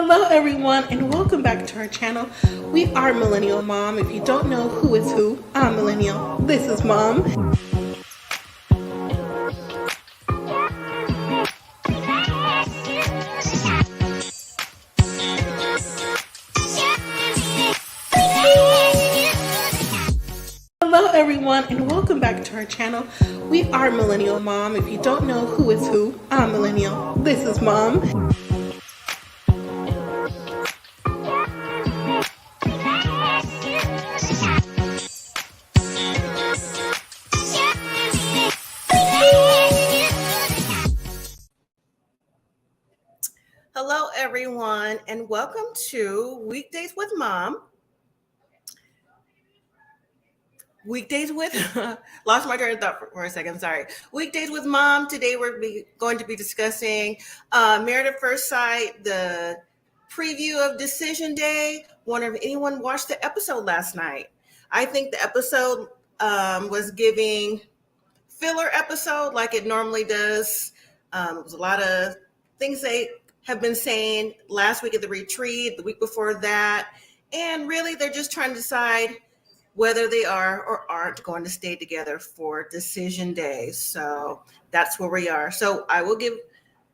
Hello everyone and welcome back to our channel. We are Millennial Mom. If you don't know who is who, I'm Millennial. This is Mom. Hello everyone and welcome back to our channel. We are Millennial Mom. If you don't know who is who, I'm Millennial. This is Mom. Hello everyone and welcome to Weekdays with Mom. Weekdays with, lost my train of thought for a second, sorry. Weekdays with Mom. Today we're going to be discussing Married at First Sight, the preview of Decision Day. Wonder if anyone watched the episode last night. I think the episode was giving filler episode like it normally does. It was a lot of things they have been saying last week at the retreat, the week before that, and really they're just trying to decide whether they are or aren't going to stay together for Decision Day. So that's where we are. So I will give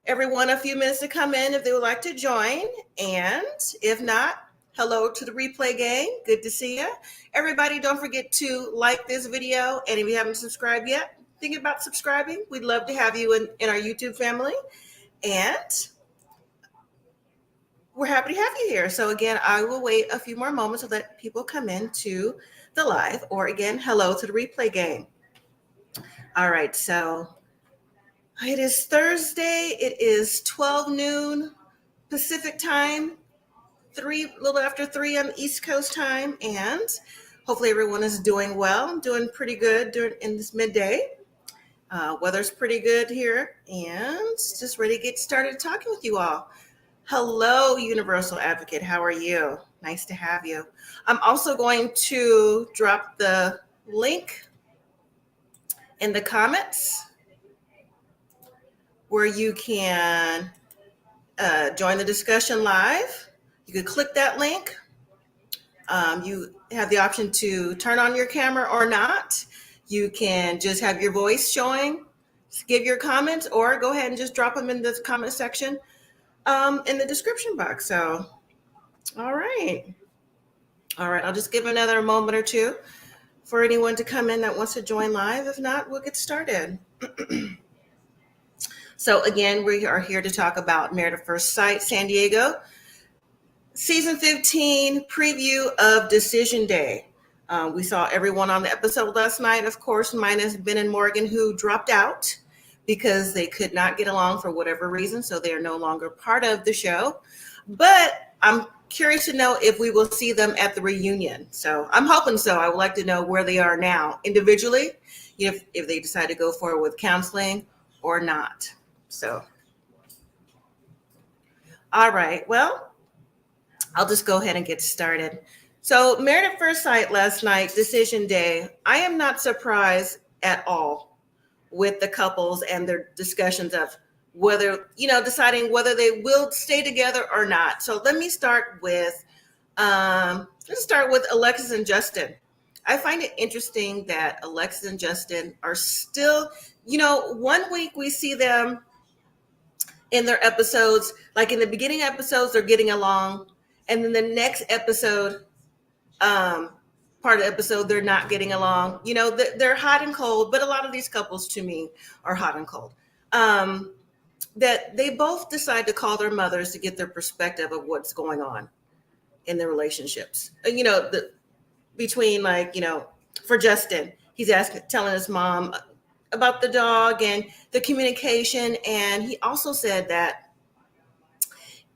everyone a few minutes to come in if they would like to join. And if not, hello to the replay gang. Good to see you. Everybody, don't forget to like this video. And if you haven't subscribed yet, think about subscribing. We'd love to have you in our YouTube family. And we're happy to have you here. So again, I will wait a few more moments so that people come into the live, or again, hello to the replay gang. All right, so it is Thursday. It is 12 noon Pacific time, a little after 3 on East Coast time, and hopefully everyone is doing well. I'm doing pretty good in this midday. Weather's pretty good here, and just ready to get started talking with you all. Hello, Universal Advocate. How are you? Nice to have you. I'm also going to drop the link in the comments where you can join the discussion live. You can click that link. You have the option to turn on your camera or not. You can just have your voice showing, give your comments, or go ahead and just drop them in the comment section in the description box. So, all right. I'll just give another moment or two for anyone to come in that wants to join live. If not, we'll get started. So again, we are here to talk about Married at First Sight San Diego, season 15 preview of Decision Day. We saw everyone on the episode last night, of course, minus Ben and Morgan, who dropped out because they could not get along for whatever reason. So they are no longer part of the show. But I'm curious to know if we will see them at the reunion. So I'm hoping so. I would like to know where they are now individually, if they decide to go forward with counseling or not. So, all right. Well, I'll just go ahead and get started. So Married at First Sight last night, Decision Day. I am not surprised at all with the couples and their discussions of whether, deciding whether they will stay together or not. So let me start with, Alexis and Justin. I find it interesting that Alexis and Justin are still, 1 week we see them in their episodes, like in the beginning episodes, they're getting along. And then the next episode, part of the episode, they're not getting along. They're hot and cold, but a lot of these couples to me are hot and cold. That they both decide to call their mothers to get their perspective of what's going on in their relationships. Between for Justin, he's telling his mom about the dog and the communication. And he also said that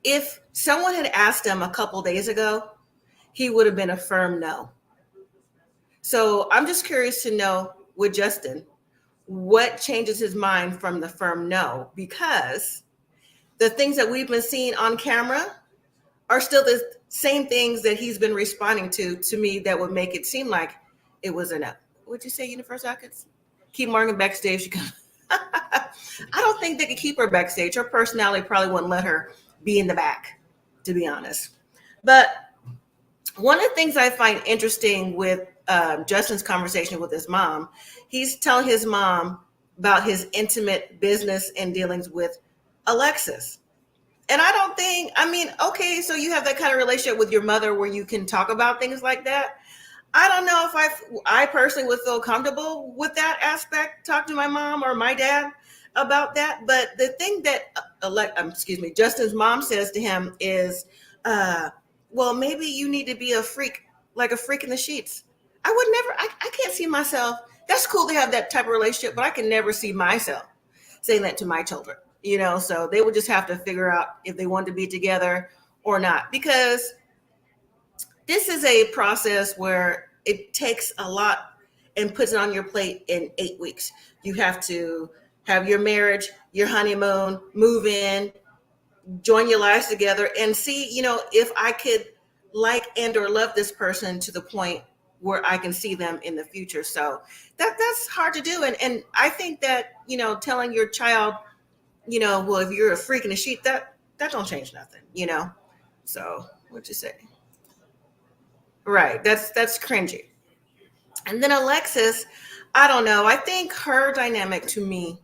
if someone had asked him a couple days ago, he would have been a firm no. So I'm just curious to know with Justin, what changes his mind from the firm no? Because the things that we've been seeing on camera are still the same things that he's been responding to me, that would make it seem like it was a no. Would you say, Universal Advocates? Keep Morgan backstage. She comes. I don't think they could keep her backstage. Her personality probably wouldn't let her be in the back. to be honest. But one of the things I find interesting with Justin's conversation with his mom, he's telling his mom about his intimate business and dealings with Alexis. And I don't think, I mean, okay, so you have that kind of relationship with your mother where you can talk about things like that. I don't know if I personally would feel comfortable with that aspect, talk to my mom or my dad about that. But the thing that, Justin's mom says to him is, uh, well, maybe you need to be a freak, like a freak in the sheets. I would never, I can't see myself. That's cool to have that type of relationship, but I can never see myself saying that to my children, so they would just have to figure out if they want to be together or not. Because this is a process where it takes a lot and puts it on your plate in 8 weeks. You have to have your marriage, your honeymoon, move in, join your lives together, and see, if I could like and or love this person to the point where I can see them in the future. So that's hard to do. And I think that, telling your child, well, if you're a freak in the sheet, that don't change nothing. So what'd you say? Right. That's cringy. And then Alexis, I don't know. I think her dynamic to me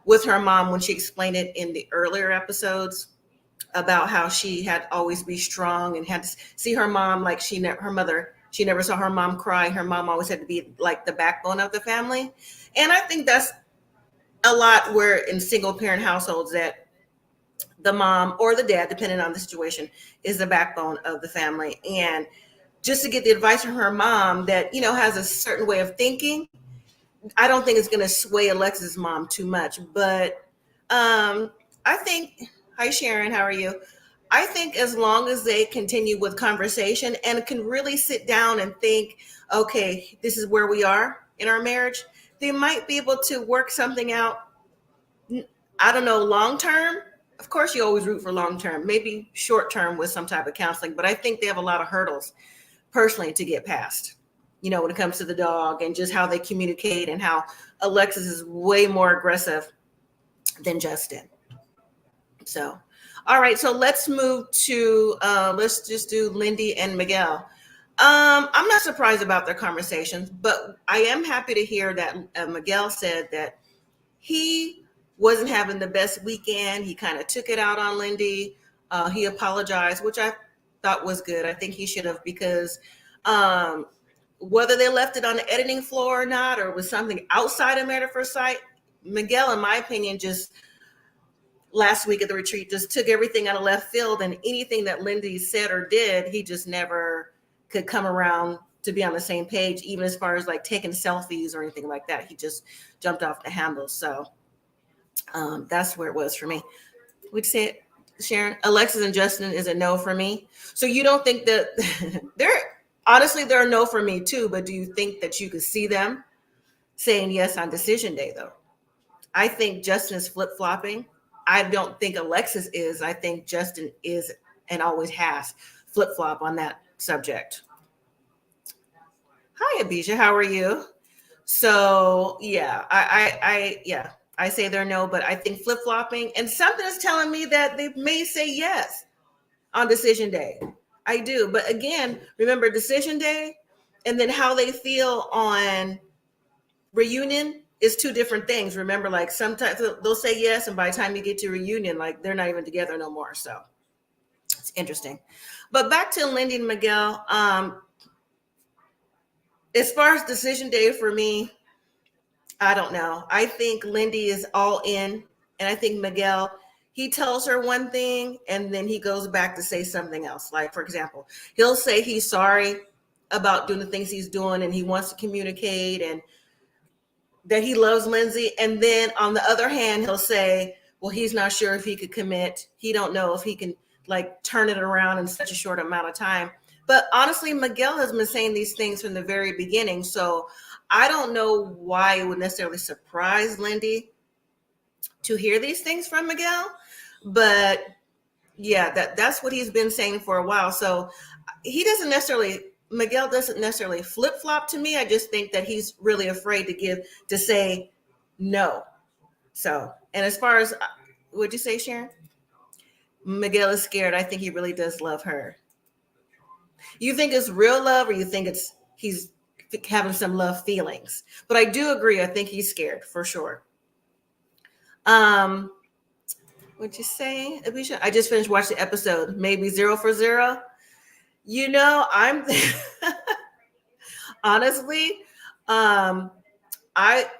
with her mom, when she explained it in the earlier episodes about how she had always be strong and had to see her mom, like her mother, she never saw her mom cry. Her mom always had to be like the backbone of the family. And I think that's a lot where in single parent households that the mom or the dad, depending on the situation, is the backbone of the family. And just to get the advice from her mom that, has a certain way of thinking, I don't think it's going to sway Alexis' mom too much. But I think, hi, Sharon, how are you? I think as long as they continue with conversation and can really sit down and think, okay, this is where we are in our marriage, they might be able to work something out. I don't know, long term. Of course, you always root for long term, maybe short term with some type of counseling. But I think they have a lot of hurdles personally to get past, when it comes to the dog and just how they communicate and how Alexis is way more aggressive than Justin. So, all right. So let's move to, let's just do Lindy and Miguel. I'm not surprised about their conversations, but I am happy to hear that Miguel said that he wasn't having the best weekend. He kind of took it out on Lindy. He apologized, which I thought was good. I think he should have, because whether they left it on the editing floor or not, or was something outside of Married at First Sight, Miguel, in my opinion, just last week at the retreat, just took everything out of left field, and anything that Lindy said or did, he just never could come around to be on the same page, even as far as like taking selfies or anything like that. He just jumped off the handle. So that's where it was for me. Would you say it, Sharon? Alexis and Justin is a no for me. So you don't think that they're a no for me too, but do you think that you could see them saying yes on decision day though? I think Justin is flip-flopping. I don't think Alexis is. I think Justin is and always has flip-flop on that subject. Hi, Abijah. How are you? So yeah, I say they're no, but I think flip-flopping, and something is telling me that they may say yes on decision day. I do. But again, remember decision day and then how they feel on reunion is two different things. Remember, like sometimes they'll say yes, and by the time you get to reunion, like they're not even together no more. So it's interesting. But back to Lindy and Miguel. As far as decision day for me, I don't know. I think Lindy is all in, and I think Miguel, he tells her one thing and then he goes back to say something else. Like, for example, he'll say he's sorry about doing the things he's doing and he wants to communicate and that he loves Lindsay. And then on the other hand, he'll say, well, he's not sure if he could commit. He don't know if he can like turn it around in such a short amount of time. But honestly, Miguel has been saying these things from the very beginning. So I don't know why it would necessarily surprise Lindy to hear these things from Miguel. But yeah, that's what he's been saying for a while. So Miguel doesn't necessarily flip-flop to me. I just think that he's really afraid to say no. So, and as far as, what'd you say, Sharon? Miguel is scared. I think he really does love her. You think it's real love, or you think it's he's having some love feelings? But I do agree. I think he's scared for sure. Um, what'd you say, Abisha? I just finished watching the episode. Maybe 0 for 0. I'm honestly, um,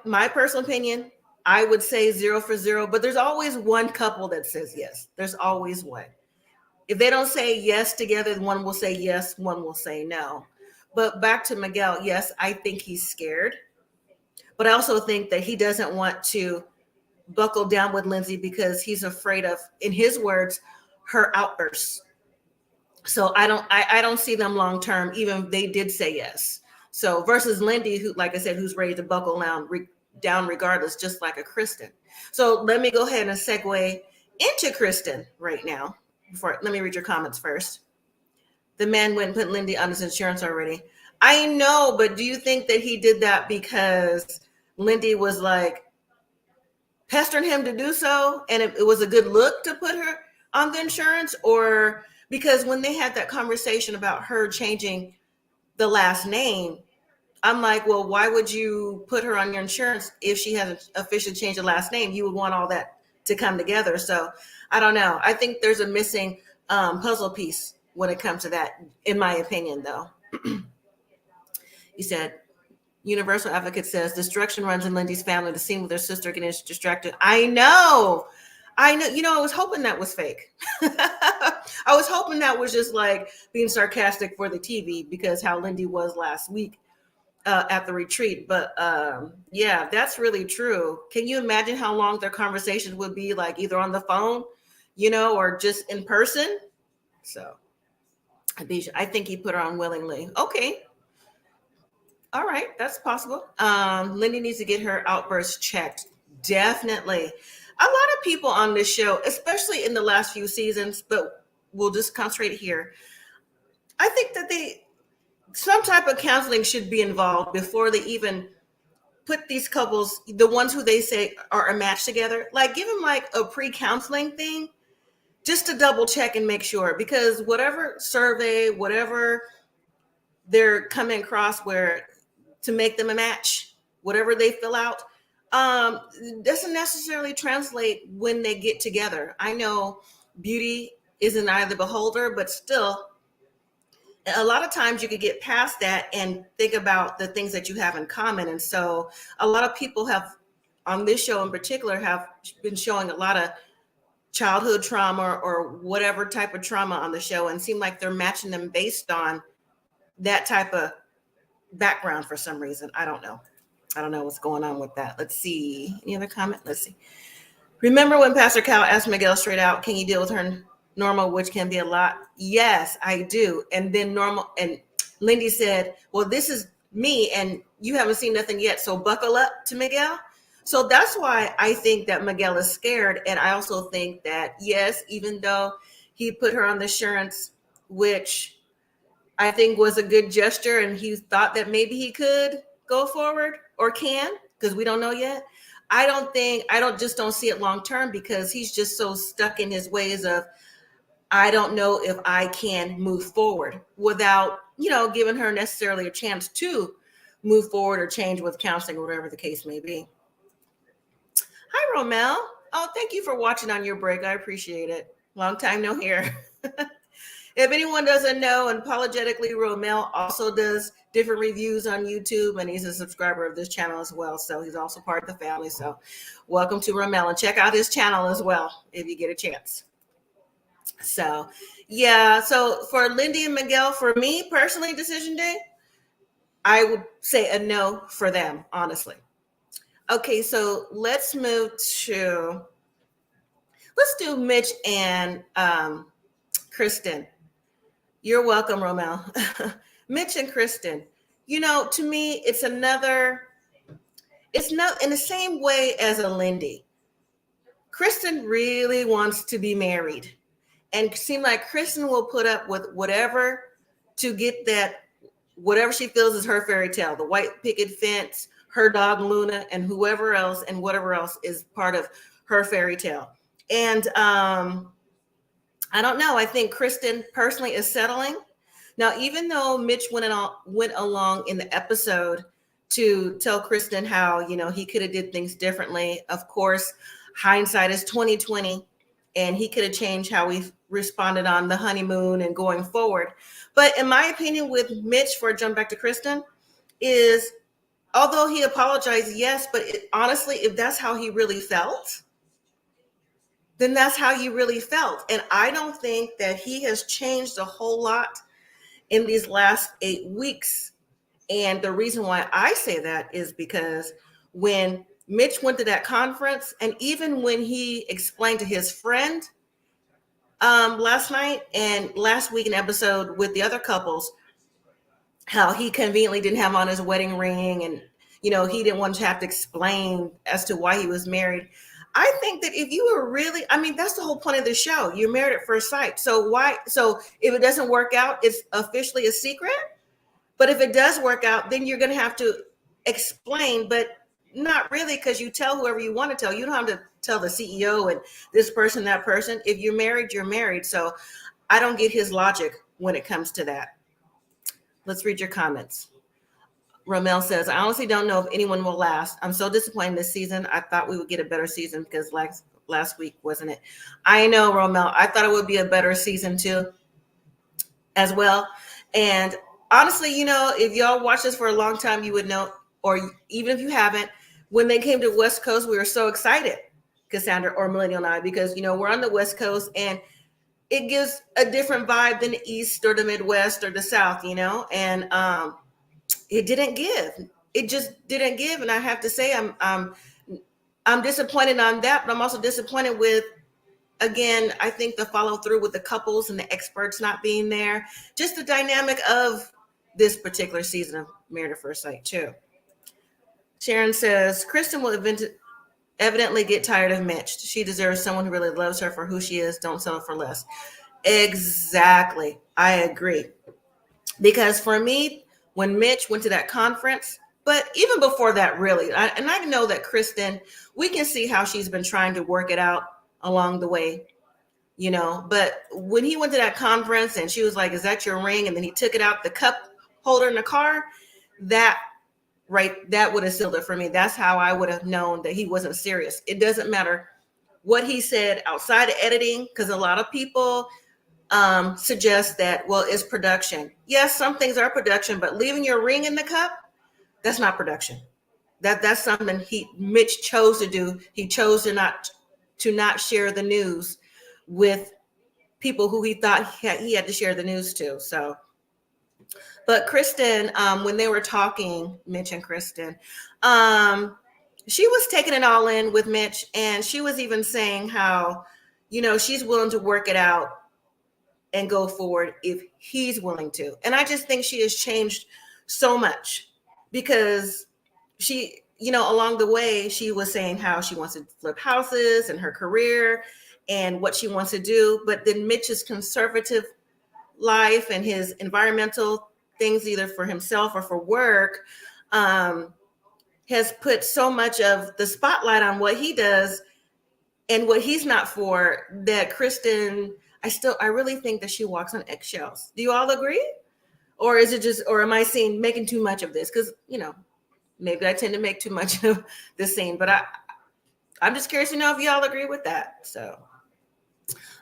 my personal opinion, I would say 0 for 0. But there's always one couple that says yes. There's always one. If they don't say yes together, one will say yes, one will say no. But back to Miguel, yes, I think he's scared. But I also think that he doesn't want to buckle down with Lindsay because he's afraid of, in his words, her outbursts. So I don't see them long term, even if they did say yes. So versus Lindy, who, like I said, who's ready to buckle down regardless, just like a Kristen. So let me go ahead and segue into Kristen right now. Let me read your comments first. The man went and put Lindy on his insurance already. I know, but do you think that he did that because Lindy was like pestering him to do so, and it was a good look to put her on the insurance? Or because when they had that conversation about her changing the last name, I'm like, well, why would you put her on your insurance if she hasn't officially changed the last name? You would want all that to come together. So I don't know. I think there's a missing puzzle piece when it comes to that, in my opinion, though. He said, Universal Advocate says destruction runs in Lindy's family. The scene with her sister getting distracted. I know. I was hoping that was fake. I was hoping that was just like being sarcastic for the TV because how Lindy was last week at the retreat. But yeah, that's really true. Can you imagine how long their conversations would be, like either on the phone, or just in person? So I think he put her on willingly. Okay. All right, that's possible. Lindy needs to get her outbursts checked. Definitely. A lot of people on this show, especially in the last few seasons, but we'll just concentrate here. I think that some type of counseling should be involved before they even put these couples, the ones who they say are a match together, like give them like a pre-counseling thing just to double check and make sure, because whatever survey, whatever they're coming across where to make them a match, whatever they fill out, doesn't necessarily translate when they get together. I know beauty is an eye of the beholder, but still, a lot of times you could get past that and think about the things that you have in common. And so a lot of people have, on this show in particular, have been showing a lot of childhood trauma or whatever type of trauma on the show, and seem like they're matching them based on that type of background for some reason. I don't know what's going on with that. Let's see. Any other comment? Let's see. Remember when Pastor Cal asked Miguel straight out, can you deal with her normal, which can be a lot? Yes, I do. And then Lindy said, well, this is me and you haven't seen nothing yet, so buckle up to Miguel. So that's why I think that Miguel is scared. And I also think that, yes, even though he put her on the insurance, which I think was a good gesture, and he thought that maybe he could go forward or can, because we don't know yet. I don't see it long term, because he's just so stuck in his ways of, I don't know if I can move forward without, giving her necessarily a chance to move forward or change with counseling or whatever the case may be. Hi, Romel. Oh, thank you for watching on your break. I appreciate it. Long time no hear. If anyone doesn't know, unapologetically, Romel also does different reviews on YouTube, and he's a subscriber of this channel as well. So he's also part of the family. So welcome to Romel, and check out his channel as well if you get a chance. So yeah, so for Lindy and Miguel, for me personally, decision day, I would say a no for them, honestly. Okay, so let's do Mitch and Kristen. You're welcome, Romel. Mitch and Kristen. To me, it's not in the same way as a Lindy. Kristen really wants to be married, and seem like Kristen will put up with whatever to get that, whatever she feels is her fairy tale, the white picket fence, her dog Luna, and whoever else and whatever else is part of her fairy tale. And I don't know. I think Kristen personally is settling. Now, even though Mitch went along in the episode to tell Kristen how, he could have did things differently. Of course, hindsight is 2020, and he could have changed how we responded on the honeymoon and going forward. But in my opinion, with Mitch, for a jump back to Kristen, is although he apologized, yes, but honestly, if that's how he really felt, then that's how you really felt. And I don't think that he has changed a whole lot in these last 8 weeks. And the reason why I say that is because when Mitch went to that conference, and even when he explained to his friend last night and last week in episode with the other couples, how he conveniently didn't have on his wedding ring, and he didn't want to have to explain as to why he was married. I think that if you were really, I mean, that's the whole point of the show. You're married at first sight. So if it doesn't work out, it's officially a secret. But if it does work out, then you're going to have to explain, but not really, because you tell whoever you want to tell. You don't have to tell the CEO and this person, that person. If you're married, you're married. So I don't get his logic when it comes to that. Let's read your comments. Romel says, I honestly don't know if anyone will last. I'm so disappointed this season. I thought we would get a better season because last week, wasn't it? I know, Romel. I thought it would be a better season too, as well. And honestly, if y'all watched this for a long time, you would know, or even if you haven't, when they came to West Coast, we were so excited, Cassandra or Millennial and I, because, we're on the West Coast and it gives a different vibe than the East or the Midwest or the South, and it didn't give. It just didn't give. And I have to say, I'm disappointed on that, but I'm also disappointed with, again, I think the follow through with the couples and the experts not being there, just the dynamic of this particular season of Married at First Sight too. Sharon says, Kristen will evidently get tired of Mitch. She deserves someone who really loves her for who she is. Don't settle for less. Exactly. I agree. Because for me, when Mitch went to that conference, but even before that, really, and I know that Kristen, we can see how she's been trying to work it out along the way, but when he went to that conference and she was like, is that your ring? And then he took it out, the cup holder in the car, that would have sealed it for me. That's how I would have known that he wasn't serious. It doesn't matter what he said outside of editing, because a lot of people suggest that, well, it's production. Yes, some things are production, but leaving your ring in the cup, that's not production. That's something Mitch chose to do. He chose to not share the news with people who he thought he had to share the news to. So, but Kristen, when they were talking, Mitch and Kristen, she was taking it all in with Mitch, and she was even saying how, she's willing to work it out and go forward if he's willing to. And I just think she has changed so much, because she, along the way, she was saying how she wants to flip houses and her career and what she wants to do. But then Mitch's conservative life and his environmental things, either for himself or for work, has put so much of the spotlight on what he does and what he's not for, that Kristen, I really think that she walks on eggshells. Do you all agree? Or is it just, or am I making too much of this? Because, maybe I tend to make too much of the scene, but I'm just curious to know if y'all agree with that. So,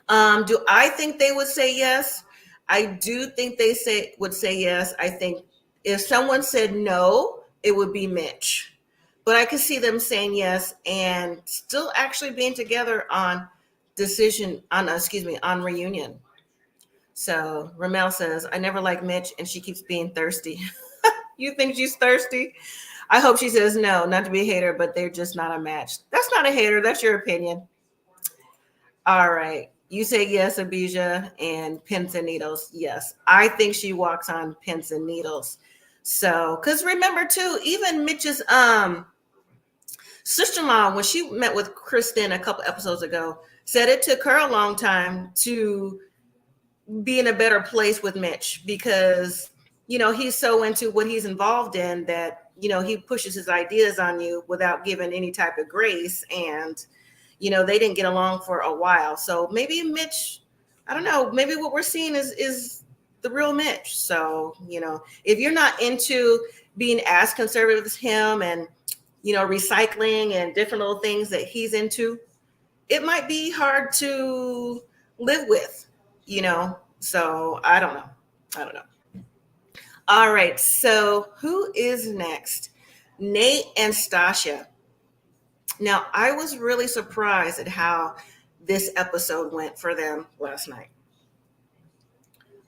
do I think they would say yes? I do think they would say yes. I think if someone said no, it would be Mitch. But I could see them saying yes and still actually being together on reunion. So Ramel says, I never liked Mitch and she keeps being thirsty. You think she's thirsty? I hope she says no, not to be a hater, but they're just not a match. That's not a hater. That's your opinion. All right. You say yes, Abijah, and pins and needles. Yes. I think she walks on pins and needles. So, because remember too, even Mitch's sister-in-law, when she met with Kristen a couple episodes ago, said it took her a long time to be in a better place with Mitch, because, he's so into what he's involved in that, he pushes his ideas on you without giving any type of grace. And, they didn't get along for a while. So maybe Mitch, I don't know, maybe what we're seeing is the real Mitch. So, if you're not into being as conservative as him and, recycling and different little things that he's into, it might be hard to live with, So I don't know. I don't know. All right. So who is next? Nate and Stasha. Now, I was really surprised at how this episode went for them last night.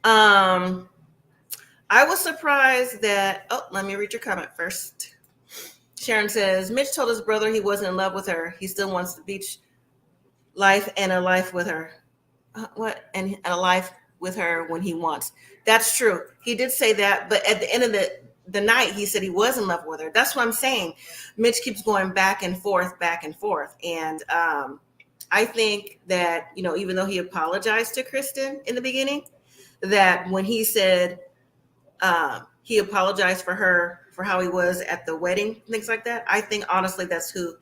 I was surprised that, let me read your comment first. Sharon says, Mitch told his brother he wasn't in love with her. He still wants the beach life and a life with her. What? And a life with her when he wants. That's true. He did say that, but at the end of the night, he said he was in love with her. That's what I'm saying. Mitch keeps going back and forth, back and forth. And I think that, even though he apologized to Kristen in the beginning, that when he said he apologized for her for how he was at the wedding, things like that, I think honestly that's who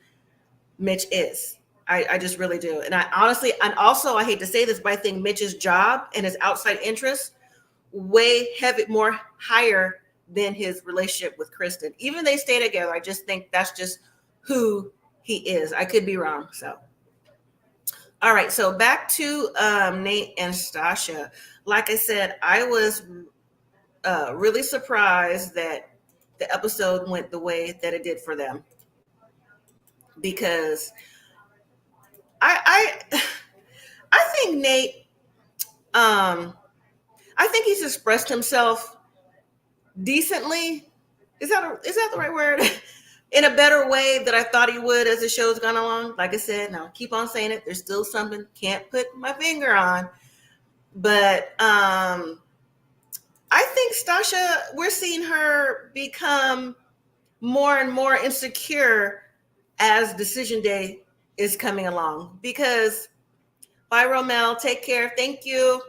Mitch is. I just really do. And I honestly, and also I hate to say this, but I think Mitch's job and his outside interests way heavy, more higher than his relationship with Kristen. Even they stay together, I just think that's just who he is. I could be wrong. So, all right. So back to Nate and Stasha. Like I said, I was really surprised that the episode went the way that it did for them, because I think Nate, I think he's expressed himself decently. Is that the right word? In a better way than I thought he would as the show's gone along. Like I said, and I'll keep on saying it. There's still something can't put my finger on, but I think Stasha, we're seeing her become more and more insecure as decision day is coming along. Because, bye, Romel, take care, thank you.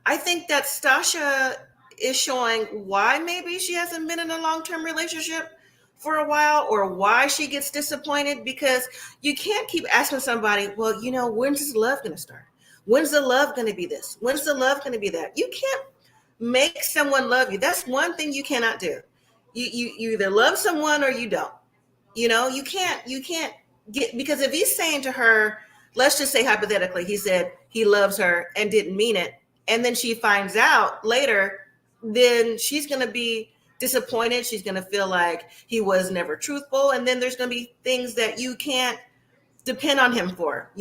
I think that Stasha is showing why maybe she hasn't been in a long-term relationship for a while, or why she gets disappointed, because you can't keep asking somebody, well, when's this love going to start? When's the love going to be this? When's the love going to be that? You can't make someone love you. That's one thing you cannot do. You either love someone or you don't. You can't get, because if he's saying to her, let's just say hypothetically, he said he loves her and didn't mean it, and then she finds out later, then she's going to be disappointed. She's going to feel like he was never truthful. And then there's going to be things that you can't depend on him for,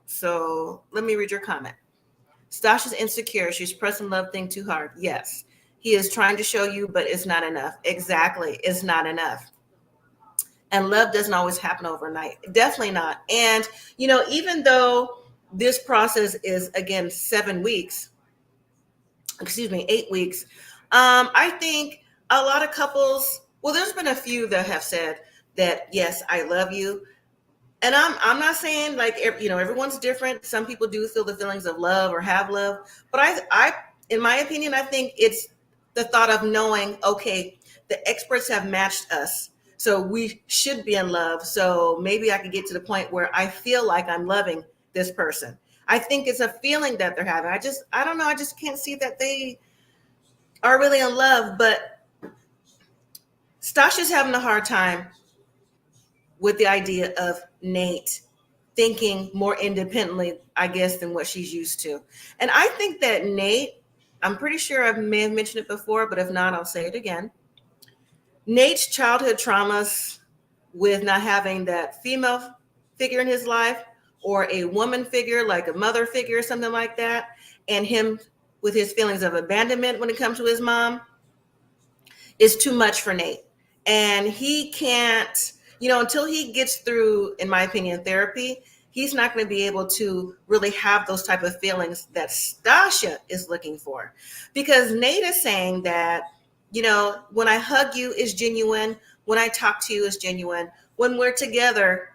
So let me read your comment. Stasha's insecure. She's pressing love thing too hard. Yes, he is trying to show you, but it's not enough. Exactly. It's not enough. And love doesn't always happen overnight. Definitely not. And, even though this process is, again, 8 weeks, I think a lot of couples, well, there's been a few that have said that, yes, I love you. And I'm not saying like, everyone's different. Some people do feel the feelings of love or have love. But I, in my opinion, I think it's the thought of knowing, okay, the experts have matched us, so we should be in love. So maybe I could get to the point where I feel like I'm loving this person. I think it's a feeling that they're having. I don't know. I just can't see that they are really in love. But Stasha's having a hard time with the idea of Nate thinking more independently, I guess, than what she's used to. And I think that Nate, I'm pretty sure I may have mentioned it before, but if not, I'll say it again. Nate's childhood traumas with not having that female figure in his life, or a woman figure, like a mother figure or something like that, and him with his feelings of abandonment when it comes to his mom, is too much for Nate. And he can't, until he gets through, in my opinion, therapy, he's not going to be able to really have those type of feelings that Stasha is looking for. Because Nate is saying that, when I hug you is genuine. When I talk to you is genuine. When we're together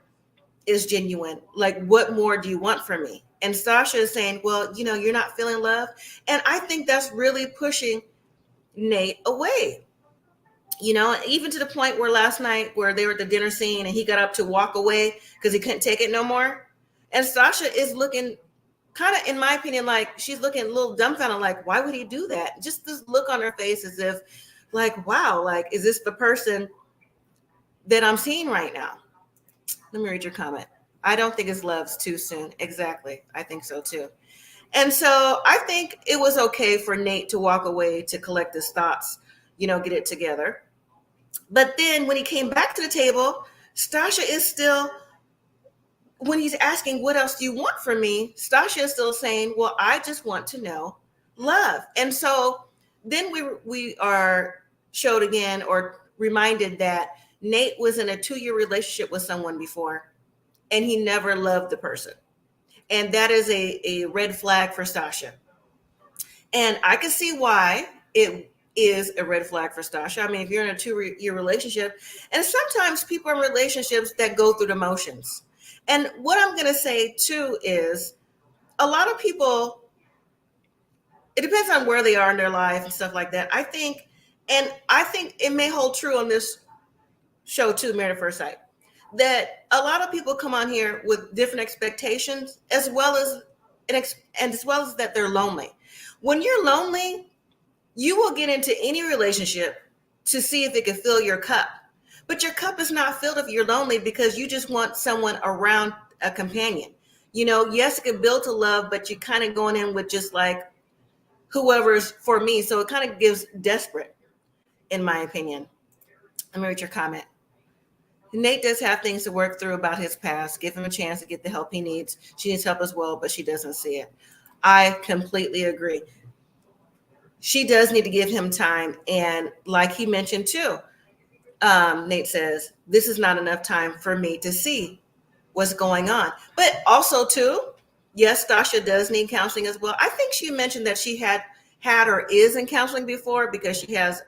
is genuine. Like, what more do you want from me? And Stasha is saying, well, you're not feeling love. And I think that's really pushing Nate away. Even to the point where last night, where they were at the dinner scene and he got up to walk away because he couldn't take it no more. And Stasha is looking kind of, in my opinion, like she's looking a little dumbfounded, like, why would he do that? Just this look on her face as if, like, wow, like, is this the person that I'm seeing right now? Let me read your comment. I don't think it's love's too soon. Exactly. I think so too. And so I think it was okay for Nate to walk away to collect his thoughts, get it together. But then when he came back to the table, Stasha is still, when he's asking, what else do you want from me? Stasha is still saying, well, I just want to know love. And so then we are showed again, or reminded, that Nate was in a 2-year relationship with someone before, and he never loved the person. And that is a red flag for Stasha. And I can see why it is a red flag for Stasha. I mean, if you're in a 2-year relationship, and sometimes people in relationships that go through the motions. And what I'm going to say too is, a lot of people, it depends on where they are in their life and stuff like that. I think it may hold true on this show too, Married at First Sight, that a lot of people come on here with different expectations, as well as that they're lonely. When you're lonely, you will get into any relationship to see if it can fill your cup. But your cup is not filled if you're lonely, because you just want someone around, a companion. Yes, it can build to love, but you're kind of going in with just like whoever's for me. So it kind of gives desperate, in my opinion. Let me read your comment. Nate does have things to work through about his past. Give him a chance to get the help he needs. She needs help as well, but she doesn't see it. I completely agree. She does need to give him time. And like he mentioned too, Nate says, this is not enough time for me to see what's going on. But also too, yes, Stasha does need counseling as well. I think she mentioned that she had or is in counseling before, because she has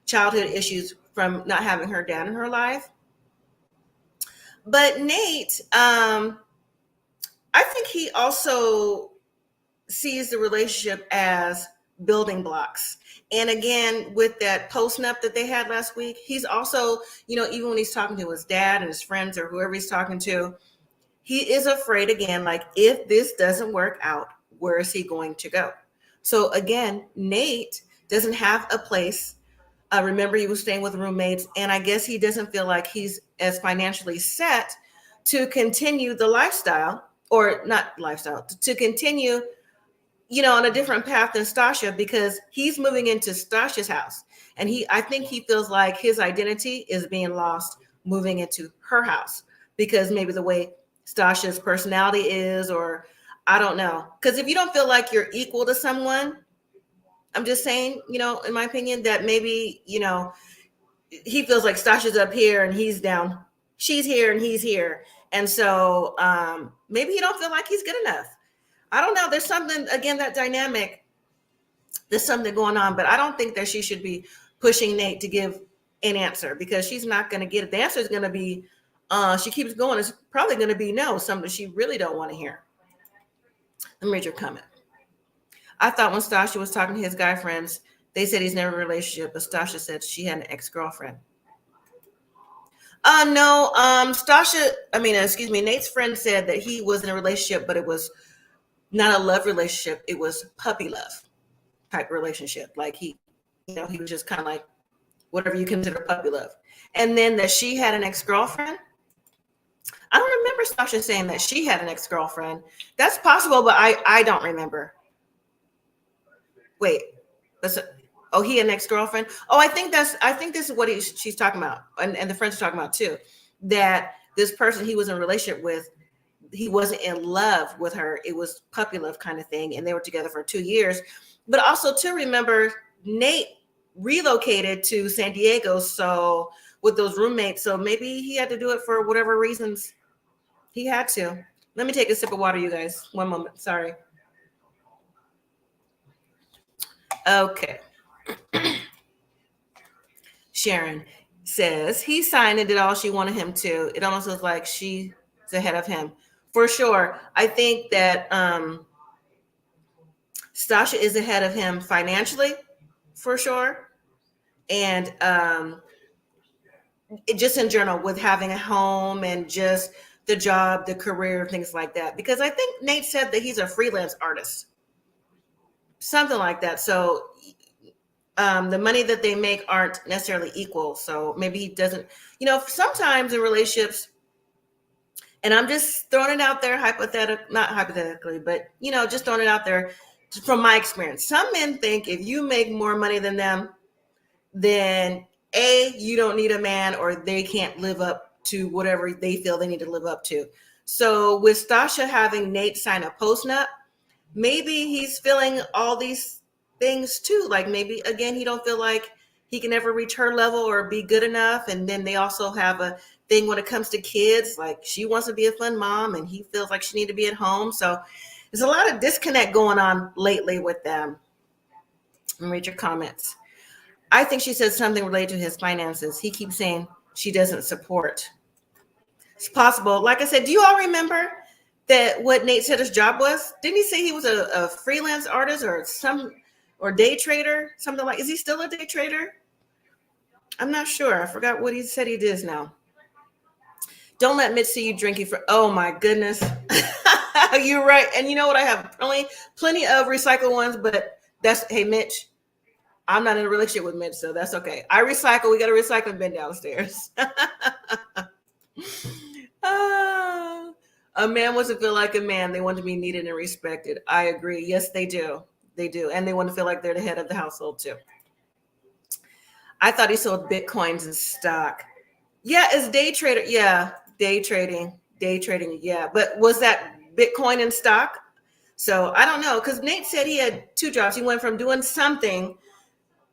childhood issues from not having her dad in her life. But Nate, I think he also sees the relationship as building blocks. And again, with that post-nup that they had last week, he's also, even when he's talking to his dad and his friends or whoever he's talking to, he is afraid again, like, if this doesn't work out, where is he going to go? So again, Nate doesn't have a place. Remember, he was staying with roommates, and I guess he doesn't feel like he's as financially set to continue the lifestyle, or not lifestyle, to continue, on a different path than Stasha, because he's moving into Stasha's house. And I think he feels like his identity is being lost moving into her house, because maybe the way Stasha's personality is, or I don't know. Because if you don't feel like you're equal to someone, I'm just saying, in my opinion, that maybe, he feels like Stasha's up here and he's down. She's here and he's here. And so maybe he don't feel like he's good enough. I don't know. There's something, again, that dynamic, there's something going on, but I don't think that she should be pushing Nate to give an answer, because she's not going to get it. The answer is going to be, she keeps going, it's probably going to be no, something she really don't want to hear. Let me read your comment. I thought when Stasha was talking to his guy friends, they said he's never in a relationship, but Stasha said she had an ex-girlfriend. No, Nate's friend said that he was in a relationship, but it was not a love relationship. It was puppy love type relationship. Like he was just kind of like whatever you consider puppy love. And then that she had an ex-girlfriend. I don't remember Stasha saying that she had an ex-girlfriend. That's possible, but I don't remember. Wait, he had an ex-girlfriend. Oh, I think this is what she's talking about, and the friends are talking about too. That this person he was in a relationship with, he wasn't in love with her. It was puppy love kind of thing, and they were together for 2 years. But also to remember, Nate relocated to San Diego, so with those roommates. So maybe he had to do it for whatever reasons he had to. Let me take a sip of water, you guys. One moment. Sorry. Okay. Sharon says he signed and did all she wanted him to. It almost looks like she's ahead of him. For sure. I think that Stasha is ahead of him financially, for sure. And just in general, with having a home and just the job, the career, things like that. Because I think Nate said that he's a freelance artist, something like that. So the money that they make aren't necessarily equal. So maybe he doesn't, sometimes in relationships, and I'm just throwing it out there, not hypothetically, but just throwing it out there from my experience. Some men think if you make more money than them, then you don't need a man, or they can't live up to whatever they feel they need to live up to. So with Stasha having Nate sign a postnup, maybe he's feeling all these things too. Like maybe again, he don't feel like he can ever reach her level or be good enough. And then they also have a thing when it comes to kids, like she wants to be a fun mom and he feels like she need to be at home. So there's a lot of disconnect going on lately with them. Let me read your comments. I think she said something related to his finances. He keeps saying she doesn't support. It's possible. Like I said, do you all remember that what Nate said his job was? Didn't he say he was a freelance artist or day trader? Something like, is he still a day trader? I'm not sure. I forgot what he said he does now. Don't let Mitch see you drinking oh my goodness. You're right. And you know what? I have plenty of recycled ones, but hey, Mitch, I'm not in a relationship with Mitch, so that's okay. I recycle. We got a recycling bin downstairs. A man wants to feel like a man. They want to be needed and respected. I agree. Yes, they do. They do. And they want to feel like they're the head of the household too. I thought he sold Bitcoins and stock. Yeah, it's day trader. Yeah, day trading. Yeah. But was that Bitcoin and stock? So I don't know. Because Nate said he had 2 jobs. He went from doing something,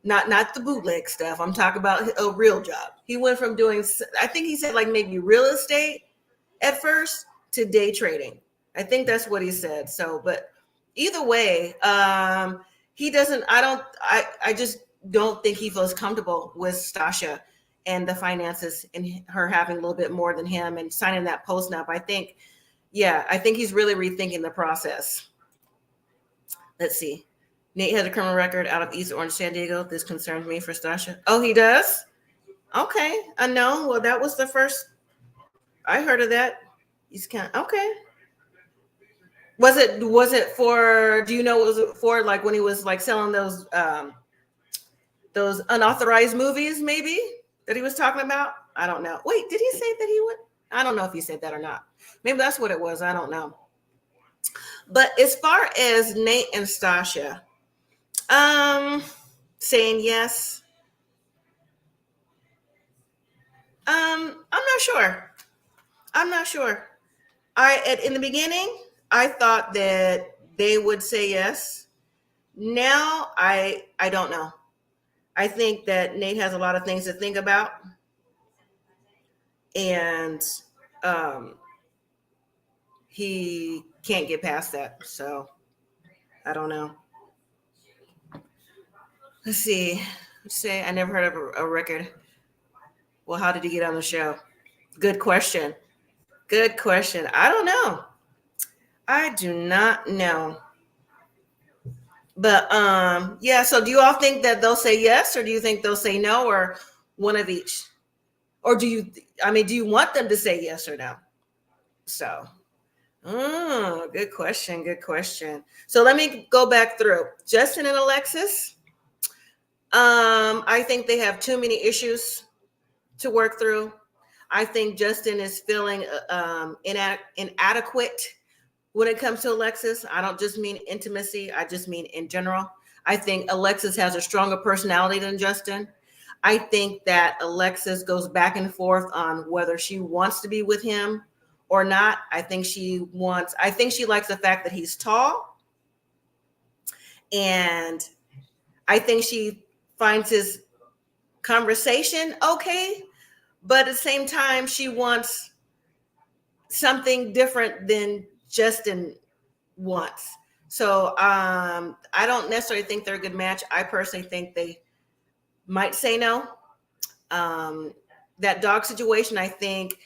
not the bootleg stuff. I'm talking about a real job. He went from doing, I think he said like maybe real estate at first to day trading. I think that's what he said. So, but either way, he doesn't, I just don't think he feels comfortable with Stasha and the finances and her having a little bit more than him and signing that postnup. I think he's really rethinking the process. Let's see. Nate has a criminal record out of East Orange, San Diego. This concerns me for Stasha. Oh, he does? Okay. No. Well, that was the first I heard of that. He's okay. Was it for, do you know what was it for, like when he was like selling those unauthorized movies maybe that he was talking about? I don't know. Wait, did he say that he would? I don't know if he said that or not. Maybe that's what it was. I don't know. But as far as Nate and Stasha, saying yes. I'm not sure. In the beginning, I thought that they would say yes. Now, I don't know. I think that Nate has a lot of things to think about, and he can't get past that. So I don't know. Let's see. Say I never heard of a record. Well, how did he get on the show? Good question. I don't know. I do not know. But yeah, so do you all think that they'll say yes, or do you think they'll say no, or one of each? Or do you want them to say yes or no? So, good question. So let me go back through. Justin and Alexis. I think they have too many issues to work through. I think Justin is feeling inadequate when it comes to Alexis. I don't just mean intimacy. I just mean in general. I think Alexis has a stronger personality than Justin. I think that Alexis goes back and forth on whether she wants to be with him or not. I think she likes the fact that he's tall. And I think she finds his conversation okay. But at the same time, she wants something different than Justin wants. So I don't necessarily think they're a good match. I personally think they might say no. That dog situation, I think,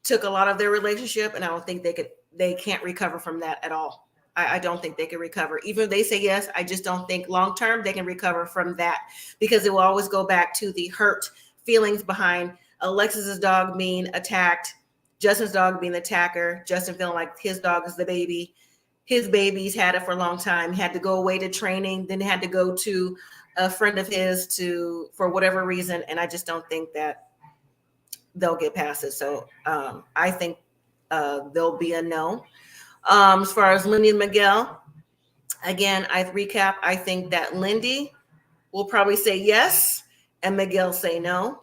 took a lot of their relationship, and I don't think they can't recover from that at all. I don't think they can recover. Even if they say yes, I just don't think long term they can recover from that, because it will always go back to the hurt feelings behind Alexis's dog being attacked, Justin's dog being the attacker, Justin feeling like his dog is the baby. His baby's had it for a long time, had to go away to training, then had to go to a friend of his for whatever reason. And I just don't think that they'll get past it. So I think there'll be a no. As far as Lindy and Miguel, again, I recap. I think that Lindy will probably say yes and Miguel say no.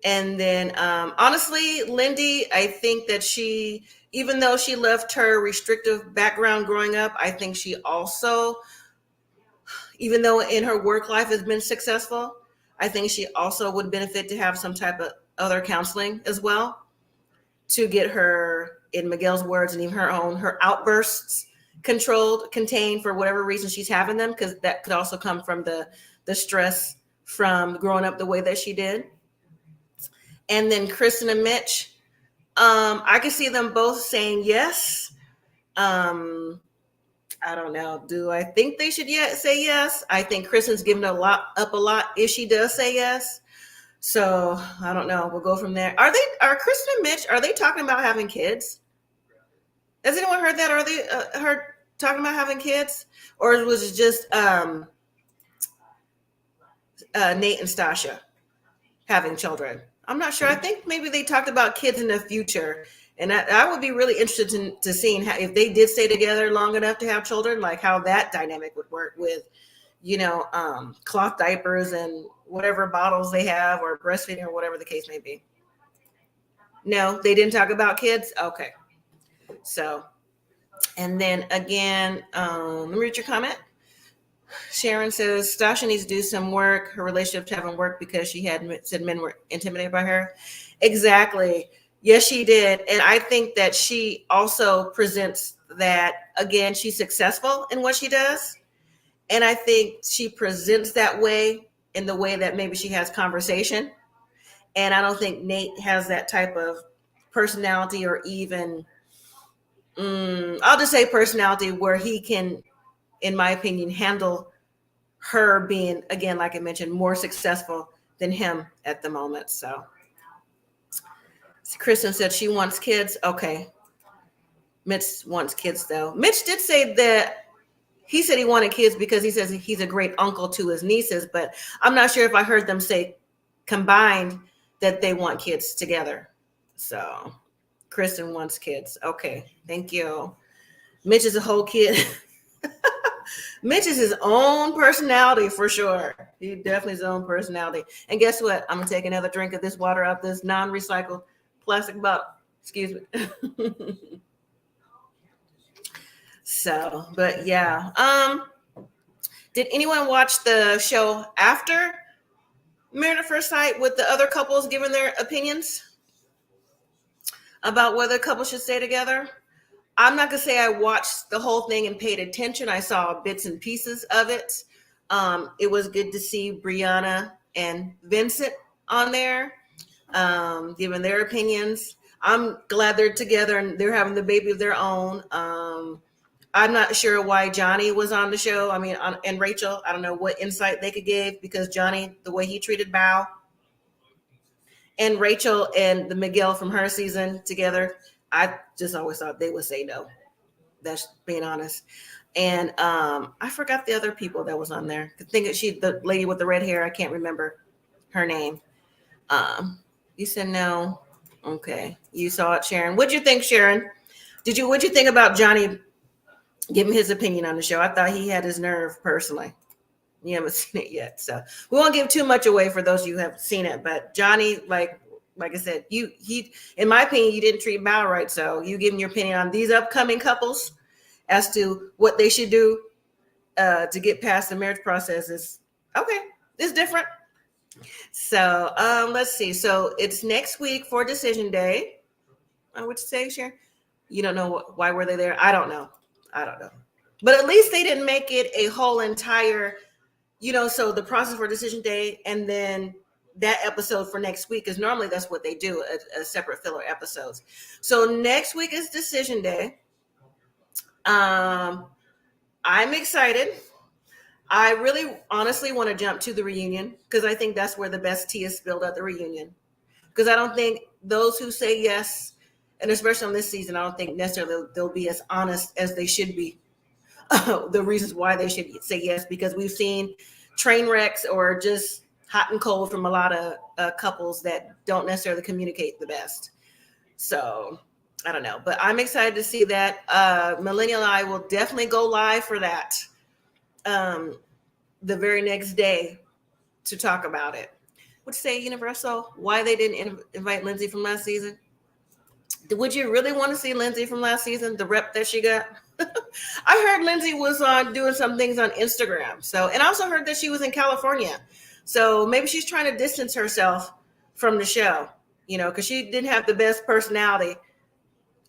And then honestly, Lindy, I think that she, even though she left her restrictive background growing up, I think she also, even though in her work life has been successful, I think she also would benefit to have some type of other counseling as well to get her, in Miguel's words and even her own, her outbursts contained for whatever reason she's having them, because that could also come from the stress from growing up the way that she did. And then Kristen and Mitch, I could see them both saying yes. I don't know. Do I think they should say yes? I think Kristen's giving up a lot if she does say yes. So I don't know. We'll go from there. Are Kristen and Mitch, are they talking about having kids? Has anyone heard that? Are they heard talking about having kids? Or was it just Nate and Stasha having children? I'm not sure. I think maybe they talked about kids in the future. And I would be really interested to seeing how, if they did stay together long enough to have children, like how that dynamic would work with, cloth diapers and whatever bottles they have, or breastfeeding, or whatever the case may be. No, they didn't talk about kids. Okay. So, and then again, let me read your comment. Sharon says Stasha needs to do some work. Her relationship haven't worked because she had said men were intimidated by her. Exactly. Yes, she did. And I think that she also presents that, again, she's successful in what she does. And I think she presents that way in the way that maybe she has conversation. And I don't think Nate has that type of personality, or even, I'll just say personality, where he can, in my opinion, handle her being, again, like I mentioned, more successful than him at the moment. So Kristen said she wants kids. Okay. Mitch wants kids, though. Mitch did say that he said he wanted kids because he says he's a great uncle to his nieces, but I'm not sure if I heard them say combined that they want kids together. So Kristen wants kids. Okay. Thank you. Mitch is a whole kid. Mitch is his own personality for sure. He definitely his own personality. And guess what? I'm going to take another drink of this water out this non-recycled plastic bottle. Excuse me. So, but yeah. Did anyone watch the show after Married at First Sight with the other couples giving their opinions about whether couples should stay together? I'm not going to say I watched the whole thing and paid attention. I saw bits and pieces of it. It was good to see Brianna and Vincent on there, giving their opinions. I'm glad they're together and they're having the baby of their own. I'm not sure why Johnny was on the show. I mean, and Rachel, I don't know what insight they could give, because Johnny, the way he treated Bao, and Rachel and the Miguel from her season together, I just always thought they would say no. That's being honest. And I forgot the other people that was on there. I think the lady with the red hair. I can't remember her name. You said no. Okay. You saw it, Sharon. What'd you think, Sharon? What'd you think about Johnny giving his opinion on the show? I thought he had his nerve personally. You haven't seen it yet. So we won't give too much away for those of you who have seen it. But Johnny, like I said, he in my opinion, you didn't treat Bao right. So you giving your opinion on these upcoming couples as to what they should do to get past the marriage process is okay. It's different. So let's see. So it's next week for decision day. I would say, Sharon, you don't know why were they there? I don't know. But at least they didn't make it a whole entire, so the process for decision day and then that episode for next week, is normally that's what they do, a separate filler episodes. So next week is decision day. I'm excited. I really honestly want to jump to the reunion, because I think that's where the best tea is spilled at the reunion. because I don't think those who say yes, and especially on this season, I don't think necessarily they'll be as honest as they should be. The reasons why they should say yes, because we've seen train wrecks or just hot and cold from a lot of couples that don't necessarily communicate the best. So I don't know, but I'm excited to see that. Millennial and I will definitely go live for that the very next day to talk about it. Would you say, Universal, why they didn't invite Lindsay from last season? Would you really want to see Lindsay from last season, the rep that she got? I heard Lindsay was doing some things on Instagram. So, and I also heard that she was in California. So maybe she's trying to distance herself from the show, because she didn't have the best personality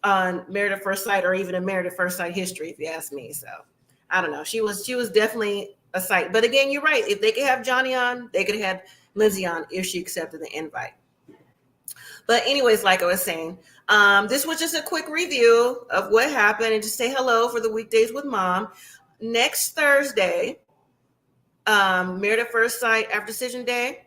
on Married at First Sight or even in Married at First Sight history, if you ask me. So I don't know. She was definitely a sight. But again, you're right. If they could have Johnny on, they could have Lindsay on if she accepted the invite. But anyways, like I was saying, this was just a quick review of what happened and just say hello for the Weekdays with Mom. Next Thursday, Married at First Sight after Decision Day,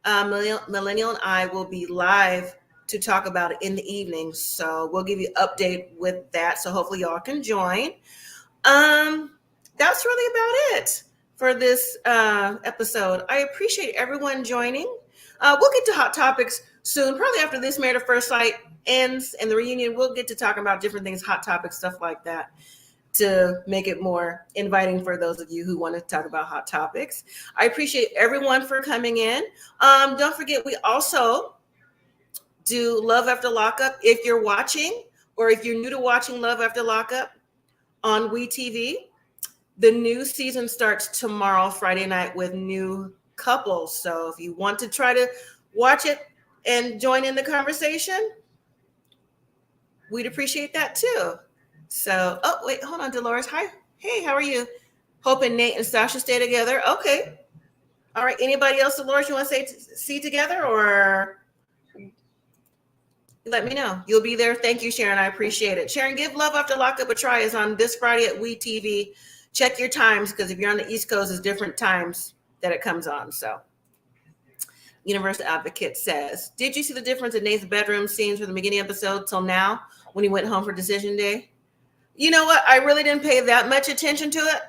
Millennial and I will be live to talk about it in the evening. So we'll give you an update with that. So hopefully y'all can join. That's really about it for this episode. I appreciate everyone joining. We'll get to Hot Topics soon, probably after this Married at First Sight ends and the reunion. We'll get to talk about different things, Hot Topics, stuff like that, to make it more inviting for those of you who want to talk about Hot Topics. I appreciate everyone for coming in. Don't forget, we also do Love After Lockup. If you're watching, or if you're new to watching Love After Lockup on WeTV, the new season starts tomorrow, Friday night, with new couples. So if you want to try to watch it and join in the conversation, we'd appreciate that too. So, oh, wait, hold on, Dolores. Hi. Hey, how are you? Hoping Nate and Sasha stay together. Okay. All right. Anybody else, Dolores, you want to see together, or let me know. You'll be there. Thank you, Sharon. I appreciate it. Sharon, give Love After Lockup a try. It's on this Friday at WeTV. Check your times, because if you're on the East Coast, it's different times that it comes on. So Universal Advocate says, did you see the difference in Nate's bedroom scenes from the beginning episode till now when he went home for Decision Day? You know what? I really didn't pay that much attention to it.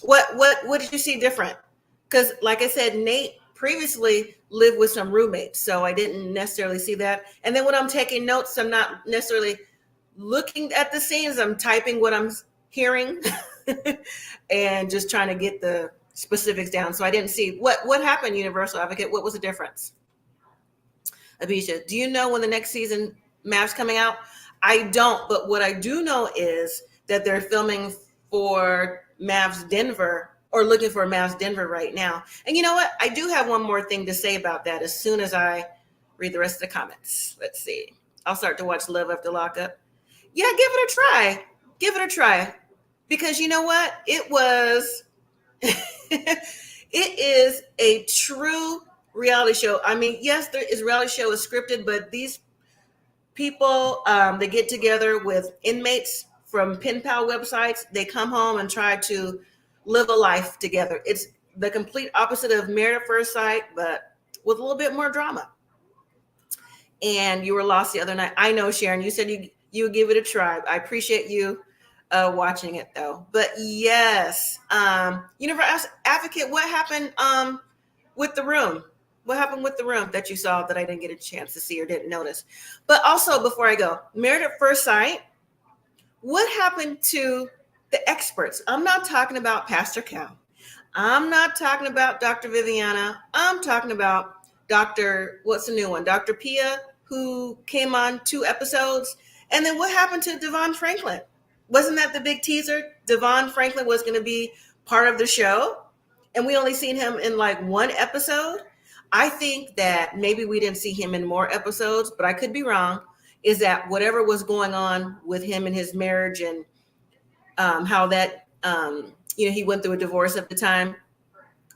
What did you see different? Because like I said, Nate previously lived with some roommates, so I didn't necessarily see that. And then when I'm taking notes, I'm not necessarily looking at the scenes. I'm typing what I'm hearing and just trying to get the specifics down. So I didn't see what happened, Universal Advocate. What was the difference? Abisha, do you know when the next season MAFS coming out? I don't, but what I do know is that they're filming for MAFS Denver, or looking for MAFS Denver right now. And you know what? I do have one more thing to say about that as soon as I read the rest of the comments. Let's see. I'll start to watch Love After Lockup. Yeah, give it a try. Give it a try. Because you know what? It was, it is a true reality show. I mean, yes, there is reality show is scripted, but these people, they get together with inmates from pen pal websites. They come home and try to live a life together. It's the complete opposite of Married at First Sight, but with a little bit more drama. And you were lost the other night. I know, Sharon, you said you would give it a try. I appreciate you watching it though. But yes, Universal Advocate, what happened with the room? What happened with the room that you saw that I didn't get a chance to see or didn't notice? But also, before I go, Married at First Sight, what happened to the experts? I'm not talking about Pastor Cal. I'm not talking about Dr. Viviana. I'm talking about Dr. What's the new one? Dr. Pia, who came on 2 episodes. And then what happened to Devon Franklin? Wasn't that the big teaser? Devon Franklin was going to be part of the show, and we only seen him in like 1 episode. I think that maybe we didn't see him in more episodes, but I could be wrong. Is that whatever was going on with him and his marriage, and how that, he went through a divorce at the time.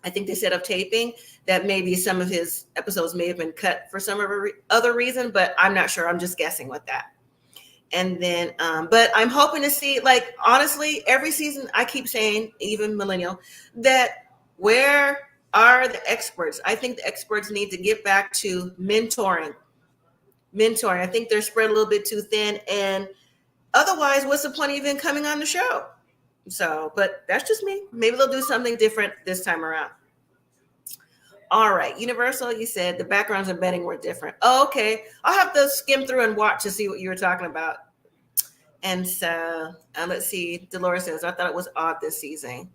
I think they set up taping that maybe some of his episodes may have been cut for some other reason, but I'm not sure. I'm just guessing with that. And then, but I'm hoping to see, like, honestly, every season I keep saying, even Millennial, that where are the experts. I think the experts need to get back to mentoring. I think they're spread a little bit too thin, and otherwise, what's the point of even coming on the show? So, but that's just me. Maybe they'll do something different this time around. All right, Universal, you said the backgrounds and betting were different. Oh, okay. I'll have to skim through and watch to see what you were talking about. And so let's see. Dolores says, I thought it was odd this season.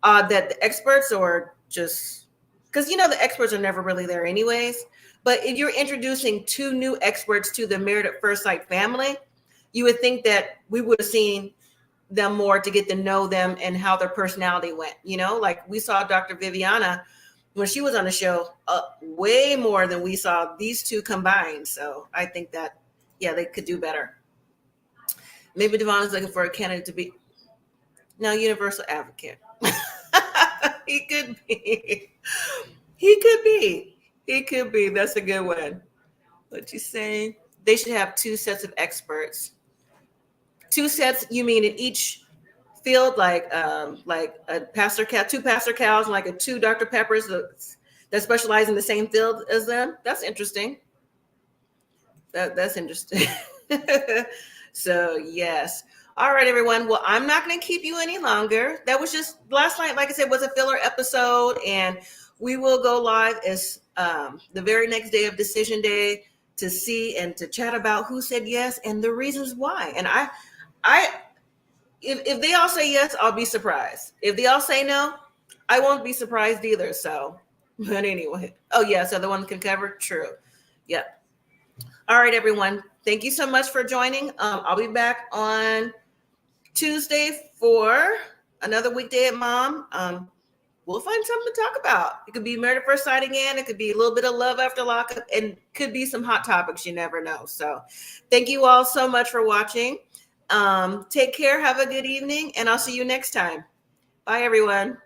That the experts or just because the experts are never really there anyways. But if you're introducing two new experts to the Married at First Sight family, you would think that we would have seen them more to get to know them and how their personality went. Like we saw Dr. Viviana when she was on the show, way more than we saw these two combined. So I think that, yeah, they could do better. Maybe Devon is looking for a candidate to be now universal advocate. He could be. He could be. That's a good one. What you saying? They should have two sets of experts. Two sets, you mean in each field, like a pastor cow, two pastor cows, and like a two Dr. Peppers that specialize in the same field as them? That's interesting. That's interesting. So yes. All right, everyone. Well, I'm not going to keep you any longer. That was just last night, like I said, was a filler episode, and we will go live as the very next day of Decision Day to see and to chat about who said yes and the reasons why. And if they all say yes, I'll be surprised. If they all say no, I won't be surprised either. So, but anyway. Oh yeah, so the one can cover. True. Yep. All right, everyone. Thank you so much for joining. I'll be back on Tuesday for another weekday at Mom. We'll find something to talk about. It could be Married at First Sight again. It could be a little bit of love after lockup, and could be some hot topics. You never know. So thank you all so much for watching. Take care. Have a good evening, and I'll see you next time. Bye, everyone.